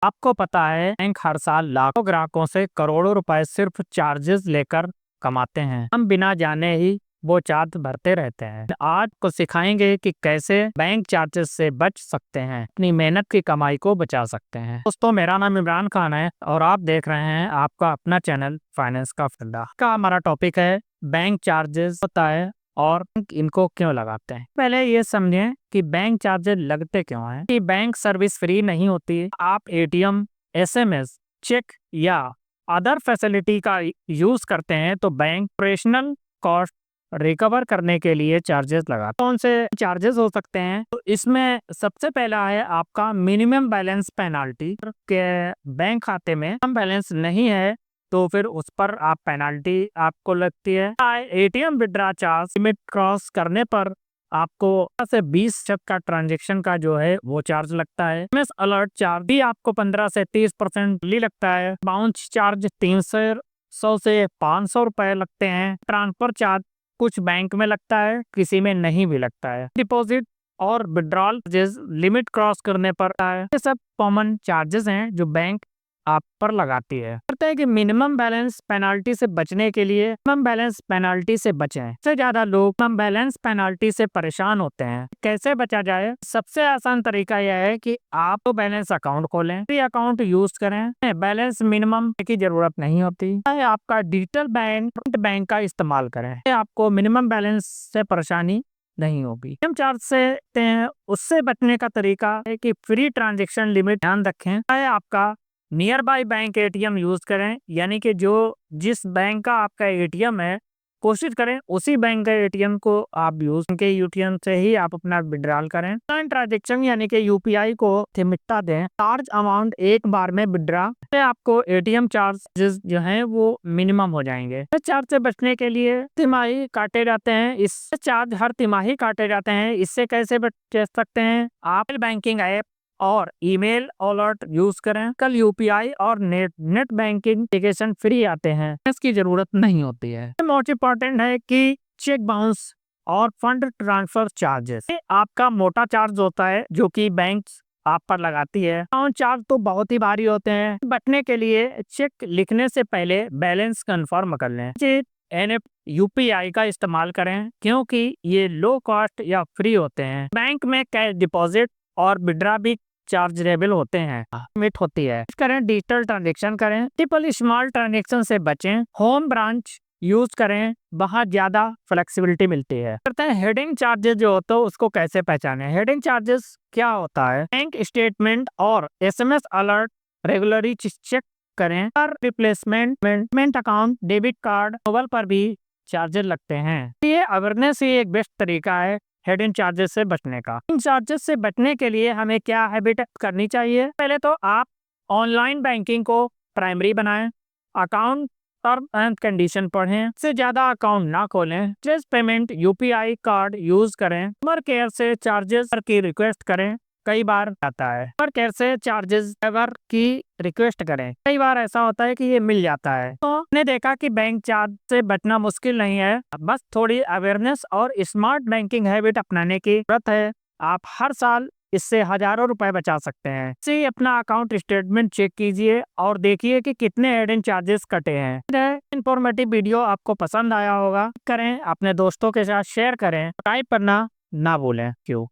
आपको पता है बैंक हर साल लाखों ग्राहकों से करोड़ों रुपए सिर्फ चार्जेस लेकर कमाते हैं। हम बिना जाने ही वो चार्ज भरते रहते हैं। आज को सिखाएंगे कि कैसे बैंक चार्जेस से बच सकते हैं, अपनी मेहनत की कमाई को बचा सकते हैं। दोस्तों, मेरा नाम इमरान खान है और आप देख रहे हैं आपका अपना चैनल फाइनेंस का फंडा का। हमारा टॉपिक है बैंक चार्जेस होता है और इनको क्यों लगाते हैं। पहले ये समझें कि बैंक चार्जेस लगते क्यों हैं। कि बैंक सर्विस फ्री नहीं होती। आप एटीएम, एसएमएस, चेक या अदर फैसिलिटी का यूज करते हैं तो बैंक ऑपरेशनल कॉस्ट रिकवर करने के लिए चार्जेस लगाते हैं। कौन से चार्जेस हो सकते हैं? तो इसमें सबसे पहला है आपका मिनिमम बैलेंस पेनाल्टी। के बैंक खाते में मिनिमम बैलेंस नहीं है तो फिर उस पर आप पेनाल्टी आपको लगती है। ATM withdraw charge limit cross करने पर आपको 15 से 20 का ट्रांजेक्शन का जो है वो चार्ज लगता है। एसएमएस अलर्ट चार्ज भी आपको 15 से 30% लगता है। बाउंस चार्ज 300 से 500 रुपए लगते हैं। ट्रांसफर चार्ज कुछ बैंक में लगता है, किसी में नहीं भी लगता है। डिपॉजिट और विड्रॉल चार्जेस लिमिट क्रॉस करने पर है। ये सब कॉमन चार्जेस हैं जो बैंक आप पर लगाती है। करते हैं कि मिनिमम बैलेंस पेनाल्टी से बचने के लिए मिनिमम बैलेंस पेनाल्टी से बचें। सबसे ज्यादा लोग मिनिमम बैलेंस पेनाल्टी से परेशान होते हैं। कैसे बचा जाए? सबसे आसान तरीका यह है कि आप तो बैलेंस अकाउंट खोलें, फ्री अकाउंट यूज करें। बैलेंस मिनिमम की जरूरत नहीं होती है। आपका डिजिटल बैंक का इस्तेमाल करें। आपको मिनिमम बैलेंस से परेशानी नहीं होगी। हम चार्ज से उससे बचने का तरीका है कि फ्री ट्रांजेक्शन लिमिट ध्यान रखें। आपका near by bank ATM use करें, यानी कि जिस बैंक का आपका एटीएम है कोशिश करें उसी बैंक का एटीएम को आप यूज के एटीएम से ही आप अपना विड्रॉल करें। ऑनलाइन ट्रांजेक्शन यानी कि यूपीआई को प्राथमिकता दें। लार्ज अमाउंट एक बार में विड्रॉ से आपको एटीएम चार्जेस जो है वो मिनिमम हो जाएंगे। इस चार्ज से बचने के लिए तिमाही काटे जाते हैं। इस चार्ज हर तिमाही काटे जाते हैं। इससे कैसे बच सकते हैं? आप बैंकिंग ऐप और ईमेल अलर्ट यूज करें। कल यूपीआई और नेट बैंकिंग एप्लीकेशन फ्री आते हैं, इसकी जरूरत नहीं होती है। मोस्ट इम्पोर्टेंट है कि चेक बाउंस और फंड ट्रांसफर चार्जेस आपका मोटा चार्ज होता है जो कि बैंक आप पर लगाती है। चार्ज तो बहुत ही भारी होते हैं। बचने के लिए चेक लिखने से पहले बैलेंस कंफर्म कर लें। एनएफ यूपीआई का इस्तेमाल करें क्योंकि ये लो कॉस्ट या फ्री होते हैं। बैंक में कैश डिपॉजिट और विड्रॉ भी चार्जेबल होते हैं, लिमिट होती है। करें डिजिटल ट्रांजेक्शन करें। ट्रिपल स्मॉल ट्रांजेक्शन से बचें। होम ब्रांच यूज करें, बहुत ज्यादा फ्लेक्सिबिलिटी मिलती है। करते हैं हेडिंग चार्जेस जो होता है उसको कैसे पहचानें। हेडिंग चार्जेस क्या होता है? बैंक स्टेटमेंट और एसएमएस अलर्ट रेगुलरली चेक करें। Replacement account, debit card, mobile पर भी चार्जेस लगते हैं। ये अवेयरनेस ही एक बेस्ट तरीका है हिडन चार्जेस से बचने का। इन चार्जेस से बचने के लिए हमें क्या हैबिट करनी चाहिए? पहले तो आप ऑनलाइन बैंकिंग को प्राइमरी बनाएं। अकाउंट टर्म एंड कंडीशन पढ़ें। से ज्यादा अकाउंट ना खोलें। Just payment UPI card use करें। कस्टमर केयर से चार्जेस की रिक्वेस्ट करें, कई बार आता है। कस्टमर केयर से चार्जेस की रिक्वेस्ट करें, कई बार ऐसा होता है कि ये मिल जाता है। तो हमने देखा कि बैंक चार्ज से बचना मुश्किल नहीं है, बस थोड़ी अवेयरनेस और स्मार्ट बैंकिंग हैबिट अपनाने की जरूरत है। आप हर साल इससे हजारों रुपए बचा सकते हैं। इसे अपना अकाउंट स्टेटमेंट चेक कीजिए और देखिए कि कितने हिडन चार्जेस कटे हैं। इंफॉर्मेटिव वीडियो आपको पसंद आया होगा, करें अपने दोस्तों के साथ शेयर करें, टाइप करना ना भूलें। क्यों?